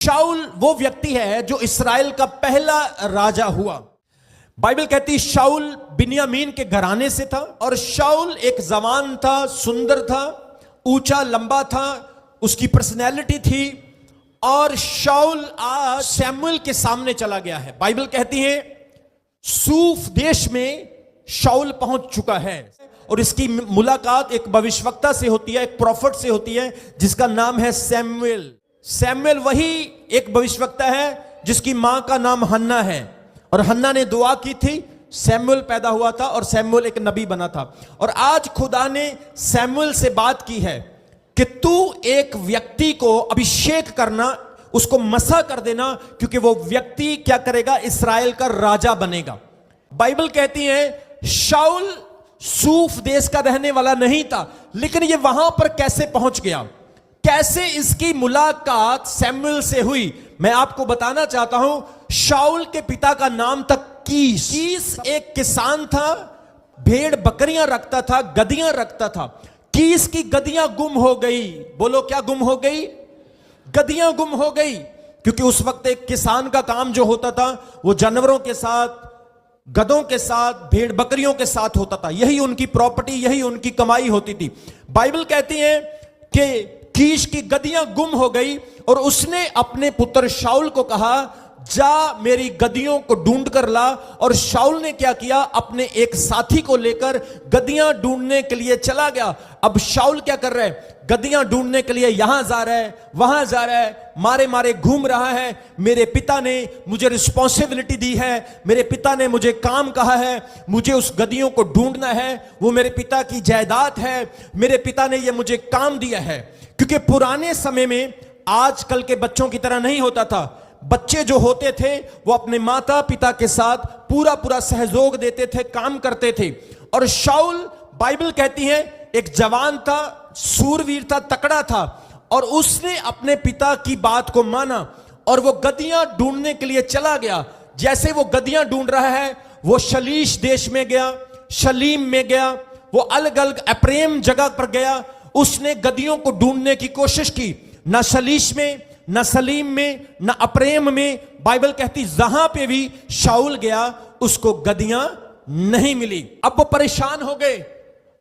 शाऊल वो व्यक्ति है जो इस्राएल का पहला राजा हुआ। बाइबल कहती शाऊल बिन्यामीन के घराने से था और शाऊल एक जवान था, सुंदर था, ऊंचा लंबा था, उसकी पर्सनैलिटी थी और शाऊल आज सैमुएल के सामने चला गया है। बाइबल कहती है सूफ देश में शाऊल पहुंच चुका है और इसकी मुलाकात एक भविष्यवक्ता से होती है, एक प्रॉफिट से होती है जिसका नाम है सैमुएल। सैमुएल वही एक भविष्यवक्ता है जिसकी मां का नाम हन्ना है और हन्ना ने दुआ की थी, सैमुएल पैदा हुआ था और सैमुएल एक नबी बना था। और आज खुदा ने सैमुएल से बात की है कि तू एक व्यक्ति को अभिषेक करना, उसको मसा कर देना, क्योंकि वो व्यक्ति क्या करेगा, इस्राएल का राजा बनेगा। बाइबल कहती है शाऊल सूफ देश का रहने वाला नहीं था, लेकिन ये वहां पर कैसे पहुंच गया, कैसे इसकी मुलाकात सैमुएल से हुई, मैं आपको बताना चाहता हूं। शाऊल के पिता का नाम था कीश। कीश एक किसान था, भेड़ बकरियां रखता था, गधियां रखता था। कीश की गधियां गुम हो गई। बोलो क्या गुम हो गई? गधियां गुम हो गई, क्योंकि उस वक्त एक किसान का काम जो होता था वो जानवरों के साथ, गधों के साथ, भेड़ बकरियों के साथ होता था। यही उनकी प्रॉपर्टी, यही उनकी कमाई होती थी। बाइबल कहती है कि कीश की गधियां गुम हो गई और उसने अपने पुत्र शाऊल को कहा जा मेरी गधियों को ढूंढ कर ला। और शाऊल ने क्या किया, अपने एक साथी को लेकर गधियां ढूंढने के लिए चला गया। अब शाऊल क्या कर रहा है, गधियां ढूंढने के लिए यहां जा रहा है, वहां जा रहा है, मारे मारे घूम रहा है। मेरे पिता ने मुझे रिस्पॉन्सिबिलिटी दी है, मेरे पिता ने मुझे काम कहा है, मुझे उस गधियों को ढूंढना है, वो मेरे पिता की जायदाद है, मेरे पिता ने ये मुझे काम दिया है। क्योंकि पुराने समय में आजकल के बच्चों की तरह नहीं होता था। बच्चे जो होते थे वो अपने माता पिता के साथ पूरा पूरा सहयोग देते थे, काम करते थे। और शाऊल, बाइबल कहती है, एक जवान था, सूरवीर था, तकड़ा था, और उसने अपने पिता की बात को माना और वो गधियां ढूंढने के लिए चला गया। जैसे वो गधियां ढूंढ रहा है, वो शलीश देश में गया, शलीम में गया, वो अलग अलग अप्रेम जगह पर गया। उसने गधियों को ढूंढने की कोशिश की, ना शलीश में, ना सलीम में, ना अप्रेम में। बाइबल कहती जहां पे भी शाऊल गया उसको गधियां नहीं मिली। अब वो परेशान हो गए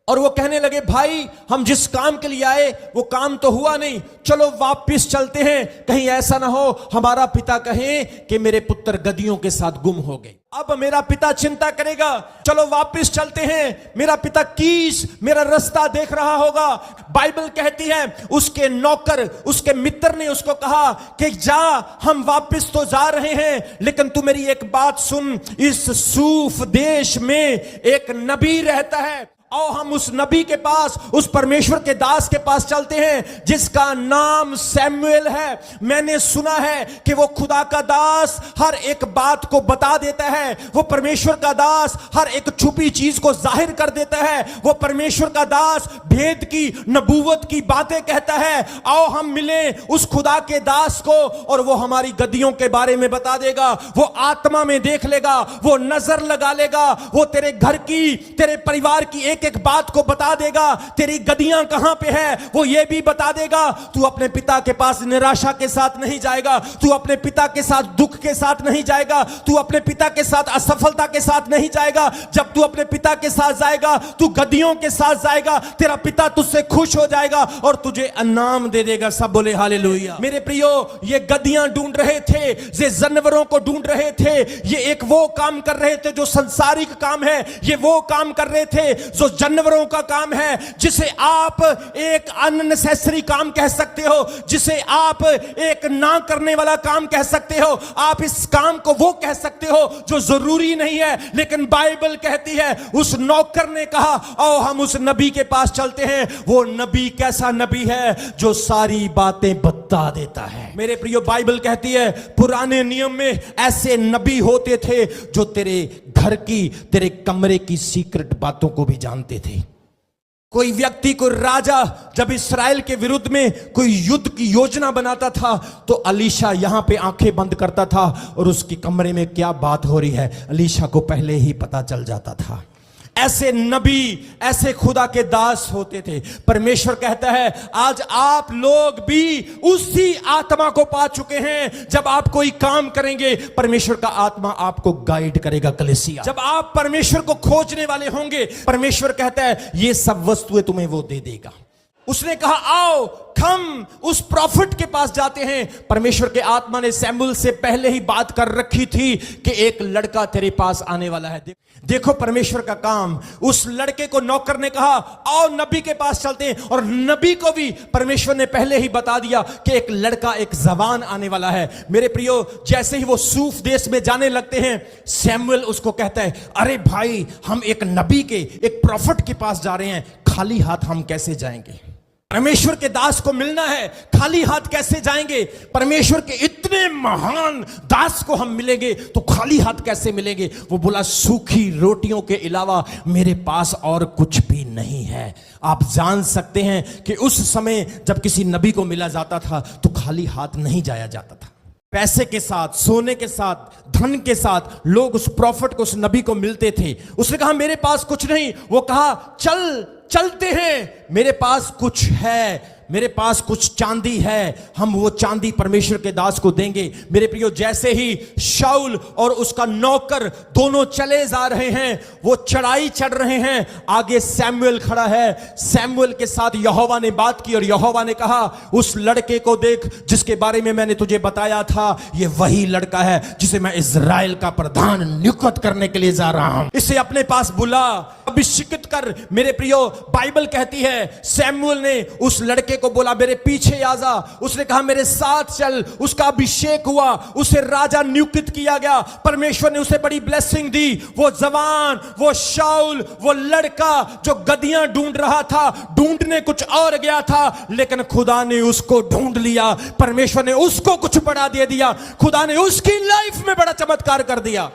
और वो कहने लगे भाई हम जिस काम के लिए आए वो काम तो हुआ नहीं, चलो वापस चलते हैं, कहीं ऐसा ना हो हमारा पिता कहे कि मेरे पुत्र गधियों के साथ गुम हो गए। अब मेरा पिता चिंता करेगा, चलो वापस चलते हैं, मेरा पिता कीश मेरा रास्ता देख रहा होगा। बाइबल कहती है उसके नौकर, उसके मित्र ने उसको कहा कि जा, हम वापस तो जा रहे हैं, लेकिन तू मेरी एक बात सुन, इस सूफ देश में एक नबी रहता है, आओ हम उस नबी के पास, उस परमेश्वर के दास के पास चलते हैं जिसका नाम सैमुएल है। मैंने सुना है कि वो खुदा का दास हर एक बात को बता देता है, वो परमेश्वर का दास हर एक छुपी चीज को जाहिर कर देता है, वो परमेश्वर का दास भेद की, नबूवत की बातें कहता है। आओ हम मिले उस खुदा के दास को और वो हमारी गधियों के बारे में बता देगा, वो आत्मा में देख लेगा, वो नजर लगा लेगा, वो तेरे घर की, तेरे परिवार की एक एक बात को बता देगा, तेरी गधियां कहां पे है वो ये भी बता देगा। तू अपने पिता के पास निराशा के साथ नहीं जाएगा, तू अपने पिता के साथ दुख के साथ नहीं जाएगा, तू अपने पिता के साथ असफलता के साथ नहीं जाएगा। जब तू अपने पिता के साथ जाएगा, तू गधियों के साथ जाएगा, तेरा पिता तुझसे खुश हो जाएगा और तुझे इनाम दे देगा। सब बोले हालेलुया। मेरे प्रियो, ये गधियां ढूंढ रहे थे, ये जानवरों को ढूंढ रहे थे, ये एक वो काम कर रहे थे जो संसारिक काम है, ये वो काम कर रहे थे जो जानवरों का काम है, जिसे आप एक अननेसेसरी काम कह सकते हो, जिसे आप एक ना करने वाला काम कह सकते हो, आप इस काम को वो कह सकते हो जो जरूरी नहीं है। लेकिन बाइबल कहती है उस नौकर ने कहा आओ हम उस नबी के पास चलते हैं। वो नबी कैसा नबी है, जो सारी बातें बता देता है। मेरे प्रियो, बाइबल कहती है पुराने नियम में ऐसे नबी होते थे जो तेरे घर की, तेरे कमरे की सीक्रेट बातों को भी जानते थे। कोई व्यक्ति, कोई राजा जब इस्राएल के विरुद्ध में कोई युद्ध की योजना बनाता था तो अलीशा यहां पे आंखें बंद करता था और उसकी कमरे में क्या बात हो रही है अलीशा को पहले ही पता चल जाता था। ऐसे नबी, ऐसे खुदा के दास होते थे। परमेश्वर कहता है आज आप लोग भी उसी आत्मा को पा चुके हैं। जब आप कोई काम करेंगे परमेश्वर का आत्मा आपको गाइड करेगा। कलीसिया, जब आप परमेश्वर को खोजने वाले होंगे परमेश्वर कहता है ये सब वस्तुएं तुम्हें वो दे देगा। उसने कहा आओ हम उस प्रॉफिट के पास जाते हैं। परमेश्वर के आत्मा ने सैमुएल से पहले ही बात कर रखी थी कि एक लड़का तेरे पास आने वाला है। देखो परमेश्वर का काम। उस लड़के को नौकर ने कहा आओ नबी के पास चलते हैं, और नबी को भी परमेश्वर ने पहले ही बता दिया कि एक लड़का, एक जवान आने वाला है। मेरे प्रियो, जैसे ही वो सूफ देश में जाने लगते हैं सैमुएल उसको कहता है अरे भाई हम एक नबी के, एक प्रॉफिट के पास जा रहे हैं, खाली हाथ हम कैसे जाएंगे? परमेश्वर के दास को मिलना है, खाली हाथ कैसे जाएंगे? परमेश्वर के इतने महान दास को हम मिलेंगे तो खाली हाथ कैसे मिलेंगे? वो बोला सूखी रोटियों के अलावा मेरे पास और कुछ भी नहीं है। आप जान सकते हैं कि उस समय जब किसी नबी को मिला जाता था तो खाली हाथ नहीं जाया जाता था। पैसे के साथ, सोने के साथ, धन के साथ लोग उस प्रॉफिट को, उस नबी को मिलते थे। उसने कहा मेरे पास कुछ नहीं। वो कहा चलते हैं, मेरे पास कुछ है, मेरे पास कुछ चांदी है, हम वो चांदी परमेश्वर के दास को देंगे। मेरे प्रियो, जैसे ही शाऊल और उसका नौकर दोनों चले जा रहे हैं, वो चढ़ाई चढ़ रहे हैं, आगे सैमुएल खड़ा है। सैमुएल के साथ यहोवा ने बात की और यहोवा ने कहा उस लड़के को देख जिसके बारे में मैंने तुझे बताया था, ये वही लड़का है जिसे मैं इजराइल का प्रधान नियुक्त करने के लिए जा रहा हूं। इसे अपने पास बुला, अभिषेकित कर। मेरे प्रियो, बाइबल कहती है सैमुएल ने उस लड़के को बोला मेरे पीछे आ जा। उसने कहा मेरे साथ चल। उसका अभिषेक हुआ, उसे राजा नियुक्त किया गया। परमेश्वर ने उसे बड़ी ब्लेसिंग दी। वो जवान, वो शाऊल, वो लड़का जो गद्दियां ढूंढ रहा था, ढूंढने कुछ और गया था, लेकिन खुदा ने उसको ढूंढ लिया। परमेश्वर ने उसको कुछ बड़ा दे दिया। खुदा ने उसकी लाइफ में बड़ा चमत्कार कर दिया।